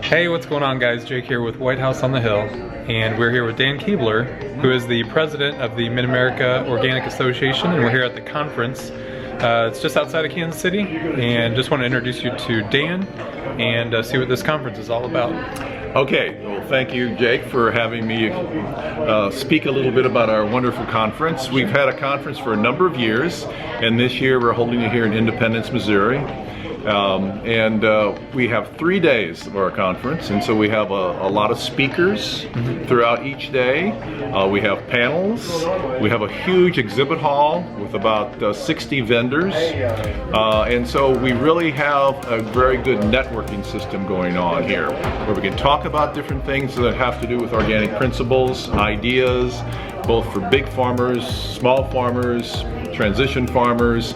Hey, what's going on, guys? Jake here with White House on the Hill, and we're here with Dan Keebler, who is the president of the Mid-America Organic Association, and we're here at the conference. It's just outside of Kansas City, and just want to introduce you to Dan and see what this conference is all about. Okay, well, thank you, Jake, for having me speak a little bit about our wonderful conference. We've had a conference for a number of years, and this year we're holding it here in Independence, Missouri. We have 3 days of our conference, and so we have a lot of speakers throughout each day. We have panels. We have a huge exhibit hall with about 60 vendors. And so we really have a very good networking system going on here, where we can talk about different things that have to do with organic principles, ideas, both for big farmers, small farmers, transition farmers,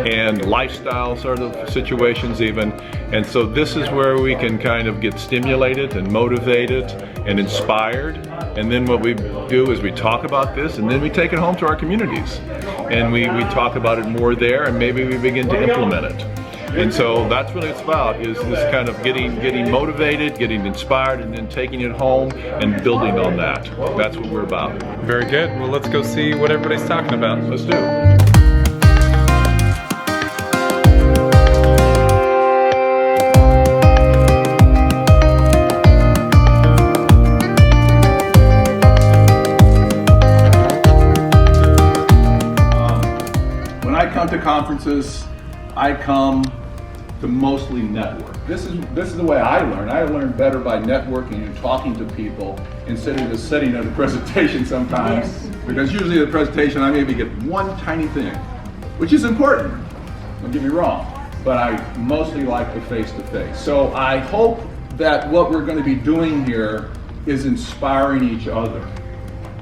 and lifestyle sort of situations even. And so this is where we can kind of get stimulated and motivated and inspired. And then what we do is we talk about this, and then we take it home to our communities. And we talk about it more there, and maybe we begin to implement it. And so that's what it's about, is this kind of getting motivated, getting inspired, and then taking it home and building on that. That's what we're about. Very good. Well, let's go see what everybody's talking about. Let's do it. When I come to conferences, I come to mostly network. This is the way I learn. I learn better by networking and talking to people instead of just sitting at a presentation sometimes. Yes. Because usually at a presentation I maybe get one tiny thing, which is important, don't get me wrong, but I mostly like the face-to-face. So I hope that what we're going to be doing here is inspiring each other,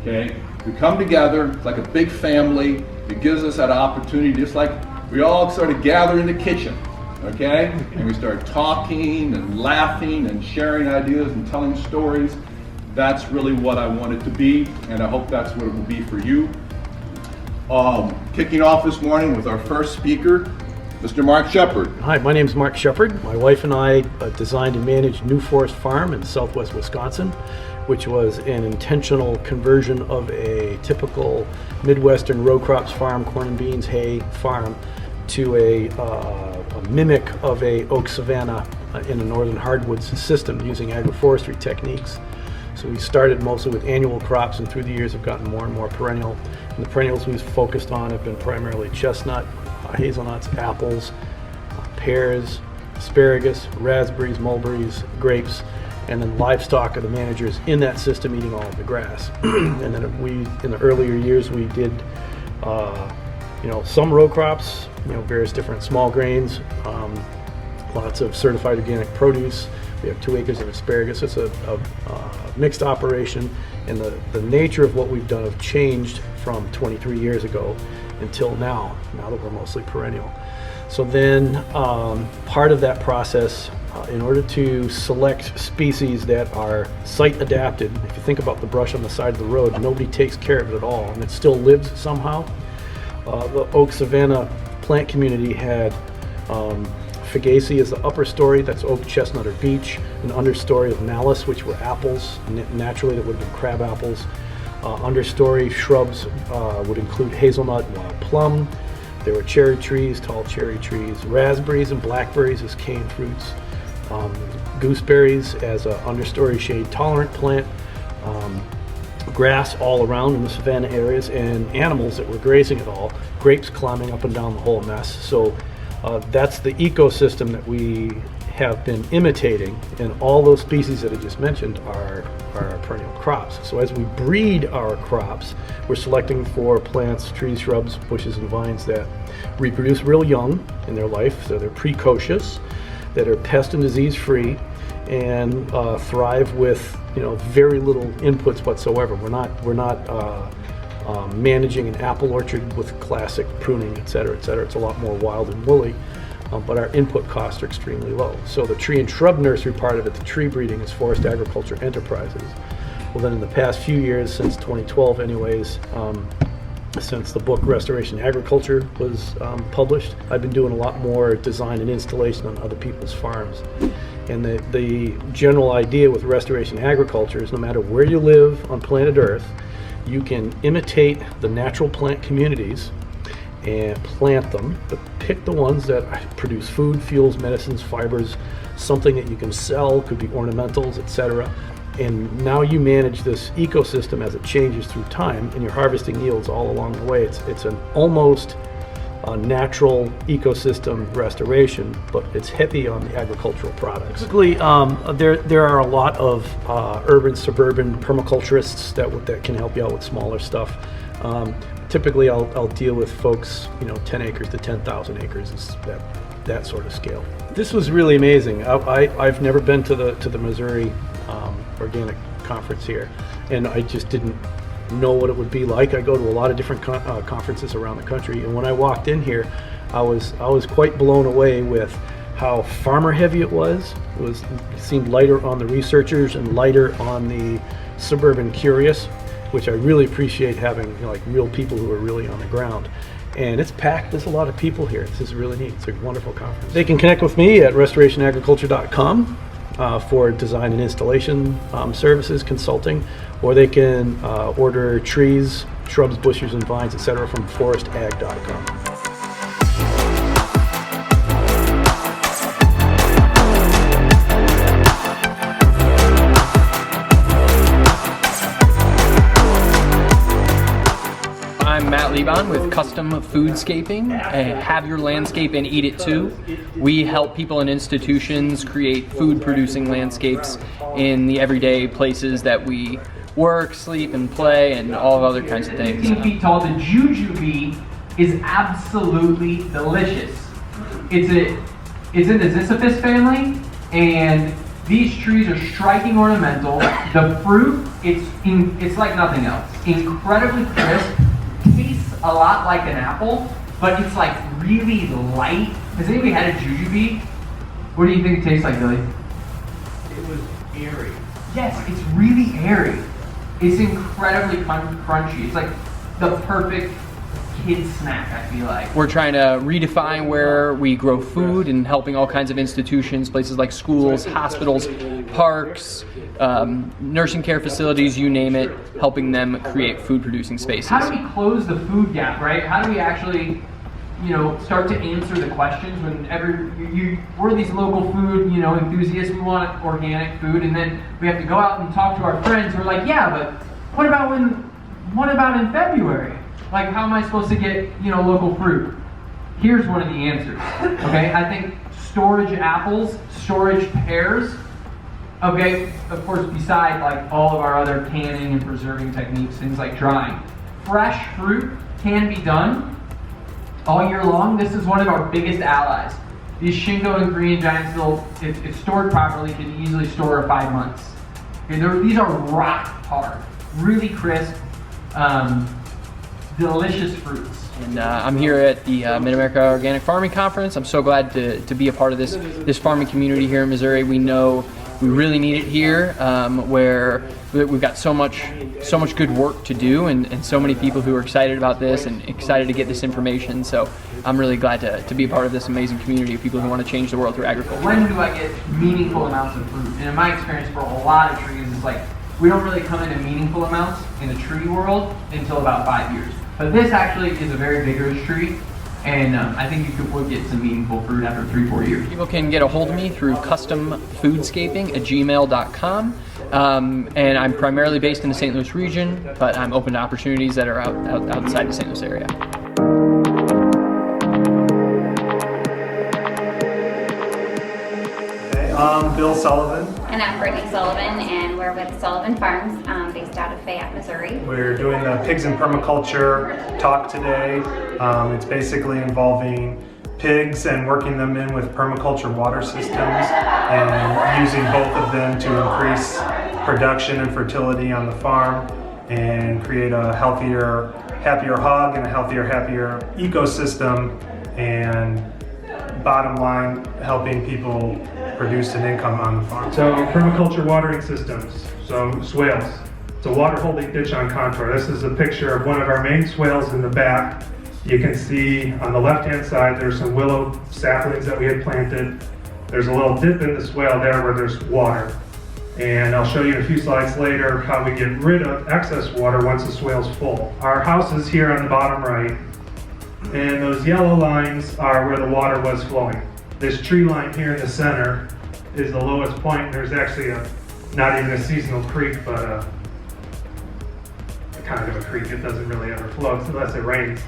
okay? We come together, it's like a big family. It gives us that opportunity, just like we all sort of gather in the kitchen, okay? And we start talking and laughing and sharing ideas and telling stories. That's really what I want it to be, and I hope that's what it will be for you. Kicking off this morning with our first speaker, Mr. Mark Shepard. Hi, my name is Mark Shepard. My wife and I designed and managed New Forest Farm in southwest Wisconsin, which was an intentional conversion of a typical Midwestern row crops farm, corn and beans, hay farm, to a mimic of a oak savanna in a northern hardwoods system using agroforestry techniques. So we started mostly with annual crops, and through the years have gotten more and more perennial. And the perennials we've focused on have been primarily chestnut, hazelnuts, apples, pears, asparagus, raspberries, mulberries, grapes, and then livestock are the managers in that system eating all of the grass. And then in the earlier years, we did some row crops, various different small grains, lots of certified organic produce. We have 2 acres of asparagus. It's a mixed operation, and the nature of what we've done have changed from 23 years ago until now that we're mostly perennial. So then part of that process, in order to select species that are site adapted, if you think about the brush on the side of the road, nobody takes care of it at all, and it still lives somehow. The oak savanna plant community had Fagaceae as the upper story, that's oak, chestnut, or beech, an understory of malus, which were apples, naturally that would have been crab apples. Understory shrubs would include hazelnut and wild plum. There were cherry trees, tall cherry trees, raspberries and blackberries as cane fruits, gooseberries as an understory shade tolerant plant, grass all around in the savanna areas, and animals that were grazing it all, grapes climbing up and down the whole mess. So that's the ecosystem that we have been imitating, and all those species that I just mentioned are perennial crops. So as we breed our crops, we're selecting for plants, trees, shrubs, bushes, and vines that reproduce real young in their life, so they're precocious, that are pest and disease free, and thrive with very little inputs whatsoever. We're not managing an apple orchard with classic pruning, et cetera, et cetera. It's a lot more wild and woolly, but our input costs are extremely low. So the tree and shrub nursery part of it, the tree breeding, is Forest Agriculture Enterprises. Well, then in the past few years, since 2012 anyways, since the book Restoration Agriculture was published, I've been doing a lot more design and installation on other people's farms. And the general idea with restoration agriculture is no matter where you live on planet Earth, you can imitate the natural plant communities and plant them, but pick the ones that produce food, fuels, medicines, fibers, something that you can sell, could be ornamentals, etc. And now you manage this ecosystem as it changes through time, and you're harvesting yields all along the way. It's an almost natural ecosystem restoration, but it's heavy on the agricultural products. Basically, there are a lot of urban, suburban permaculturists that can help you out with smaller stuff. Typically, I'll deal with folks, 10 acres to 10,000 acres is that sort of scale. This was really amazing. I've never been to the Missouri Organic Conference here, and I just didn't know what it would be like. I go to a lot of different conferences around the country, and when I walked in here, I was quite blown away with how farmer heavy it was. It seemed lighter on the researchers and lighter on the suburban curious, which I really appreciate having real people who are really on the ground. And it's packed. There's a lot of people here. This is really neat. It's a wonderful conference. They can connect with me at restorationagriculture.com for design and installation services, consulting, or they can order trees, shrubs, bushes, and vines, etc. from forestag.com. I'm Matt Lebon with Customfoodscaping. Have your landscape and eat it too. We help people and institutions create food-producing landscapes in the everyday places that we work, sleep, and play, and all other kinds of things. 15 feet tall. The jujube is absolutely delicious. It's in the Ziziphus family, and these trees are striking ornamental. The fruit, it's like nothing else. Incredibly crisp. Tastes a lot like an apple, but it's like really light. Has anybody had a jujube? What do you think it tastes like, Billy? It was airy. Yes, it's really airy. It's incredibly crunchy. It's like the perfect kid snack, I feel like. We're trying to redefine where we grow food and helping all kinds of institutions, places like schools, hospitals, parks, nursing care facilities, you name it, helping them create food-producing spaces. How do we close the food gap, right? How do we actually, start to answer the questions whenever we're these local food, enthusiasts, we want organic food, and then we have to go out and talk to our friends. We're like, yeah, but what about in February? Like, how am I supposed to get, local fruit? Here's one of the answers, okay? I think storage apples, storage pears, okay, of course, beside all of our other canning and preserving techniques, things like drying. Fresh fruit can be done all year long. This is one of our biggest allies. These Shingo and Korean giants, if stored properly, can easily store 5 months. Okay, these are rock hard, really crisp, delicious fruits. And I'm here at the Mid-America Organic Farming Conference. I'm so glad to be a part of this farming community here in Missouri. We know we really need it here, where we've got so much good work to do, and so many people who are excited about this and excited to get this information. So I'm really glad to be a part of this amazing community of people who want to change the world through agriculture. When do I get meaningful amounts of fruit? And in my experience, for a lot of trees, it's like we don't really come into meaningful amounts in the tree world until about 5 years. But this actually is a very vigorous tree, and I think you would get some meaningful fruit after 3-4 years. People can get a hold of me through customfoodscaping@gmail.com, and I'm primarily based in the St. Louis region, but I'm open to opportunities that are outside the St. Louis area. I'm Bill Sullivan. And I'm Brittany Sullivan, and we're with Sullivan Farms, based out of Fayette, Missouri. We're doing the Pigs and Permaculture talk today. It's basically involving pigs and working them in with permaculture water systems and using both of them to increase production and fertility on the farm and create a healthier, happier hog and a healthier, happier ecosystem, and bottom line, helping people produce an income on the farm. So permaculture watering systems, so swales. It's a water holding ditch on contour. This is a picture of one of our main swales in the back. You can see on the left hand side there's some willow saplings that we had planted. there's a little dip in the swale there where there's water. And I'll show you in a few slides later how we get rid of excess water once the swale's full. Our house is here on the bottom right, and those yellow lines are where the water was flowing. This tree line here in the center is the lowest point. There's actually not even a seasonal creek, but a kind of a creek. It doesn't really ever flow unless it rains.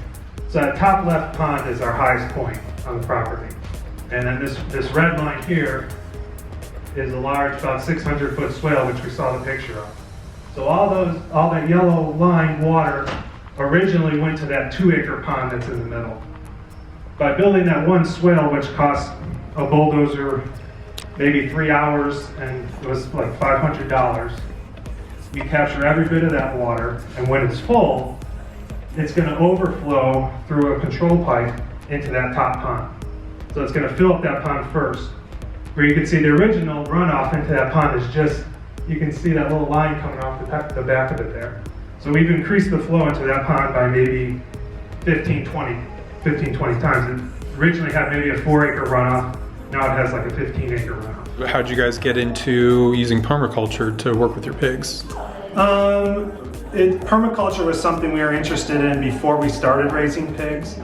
So that top left pond is our highest point on the property. And then this red line here is a large, about 600-foot swale, which we saw the picture of. So all that yellow line water originally went to that 2-acre pond that's in the middle. By building that one swale, which cost a bulldozer maybe 3 hours and it was like $500, you capture every bit of that water, and when it's full, it's going to overflow through a control pipe into that top pond. So it's going to fill up that pond first. Where you can see the original runoff into that pond is just, you can see that little line coming off the back of it there. So we've increased the flow into that pond by maybe 15, 20 times. It originally had maybe a 4-acre runoff, now it has like a 15-acre runoff. How'd you guys get into using permaculture to work with your pigs? Permaculture was something we were interested in before we started raising pigs.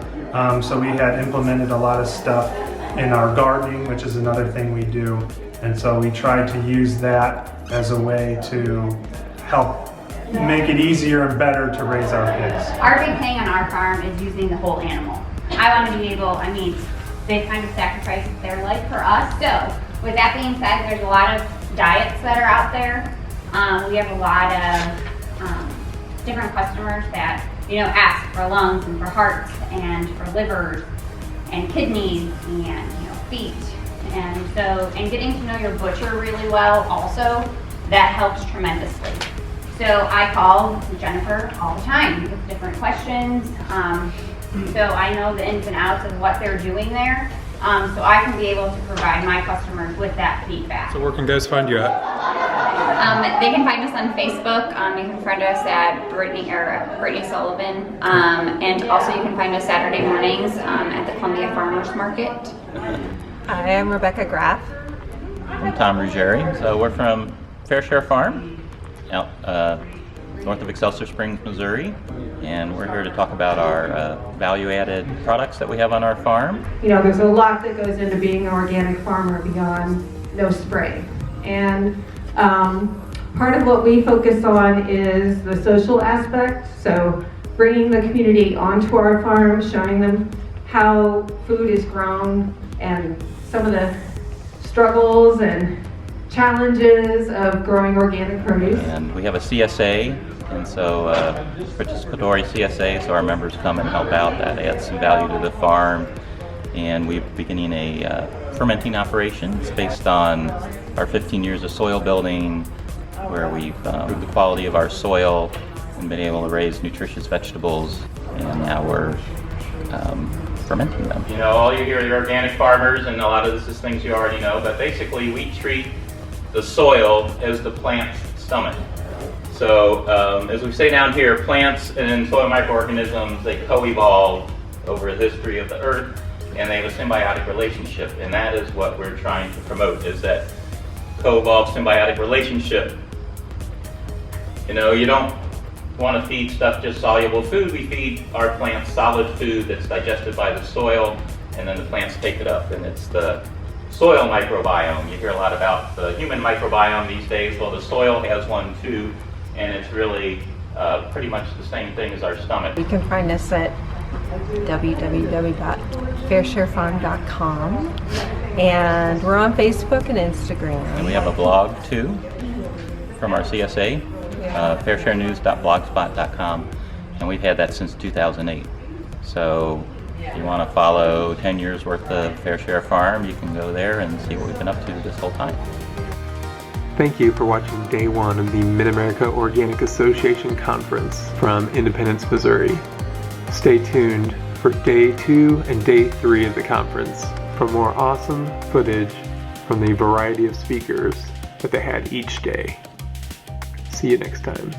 So we had implemented a lot of stuff in our gardening, which is another thing we do. And so we tried to use that as a way to help make it easier and better to raise our pigs. Our big thing on our farm is using the whole animal. I want to be able, they kind of sacrifice their life for us. So with that being said, there's a lot of diets that are out there. We have a lot of different customers that, ask for lungs and for hearts and for livers and kidneys and, feet. And getting to know your butcher really well also, that helps tremendously. So I call Jennifer all the time with different questions. So I know the ins and outs of what they're doing there. So I can be able to provide my customers with that feedback. So where can guys find you at? They can find us on Facebook. You can find us at Brittany Sullivan. And also you can find us Saturday mornings at the Columbia Farmers Market. I am Rebecca Graff. I'm Tom Ruggieri. So we're from Fair Share Farm out north of Excelsior Springs, Missouri. And we're here to talk about our value-added products that we have on our farm. There's a lot that goes into being an organic farmer beyond no spray. And part of what we focus on is the social aspect. So bringing the community onto our farm, showing them how food is grown and some of the struggles and challenges of growing organic produce. And we have a CSA, and so participatory CSA, so our members come and help out. That adds some value to the farm. And we're beginning a fermenting operation. It's based on our 15 years of soil building, where we've improved the quality of our soil and been able to raise nutritious vegetables, and now we're fermenting them. All you hear are the organic farmers, and a lot of this is things you already know, but basically we treat the soil as the plant's stomach. So as we say down here, plants and soil microorganisms, they co-evolve over the history of the earth, and they have a symbiotic relationship, and that is what we're trying to promote, is that co-evolved symbiotic relationship. You don't want to feed stuff just soluble food. We feed our plants solid food that's digested by the soil, and then the plants take it up, and it's the soil microbiome. You hear a lot about the human microbiome these days. Well, the soil has one too, and it's really pretty much the same thing as our stomach. You can find us at www.fairsharefarm.com, and we're on Facebook and Instagram. And we have a blog too from our CSA, fairsharenews.blogspot.com, and we've had that since 2008. So if you want to follow 10 years worth of Fair Share Farm, you can go there and see what we've been up to this whole time. Thank you for watching Day 1 of the Mid-America Organic Association Conference from Independence, Missouri. Stay tuned for Day 2 and Day 3 of the conference for more awesome footage from the variety of speakers that they had each day. See you next time.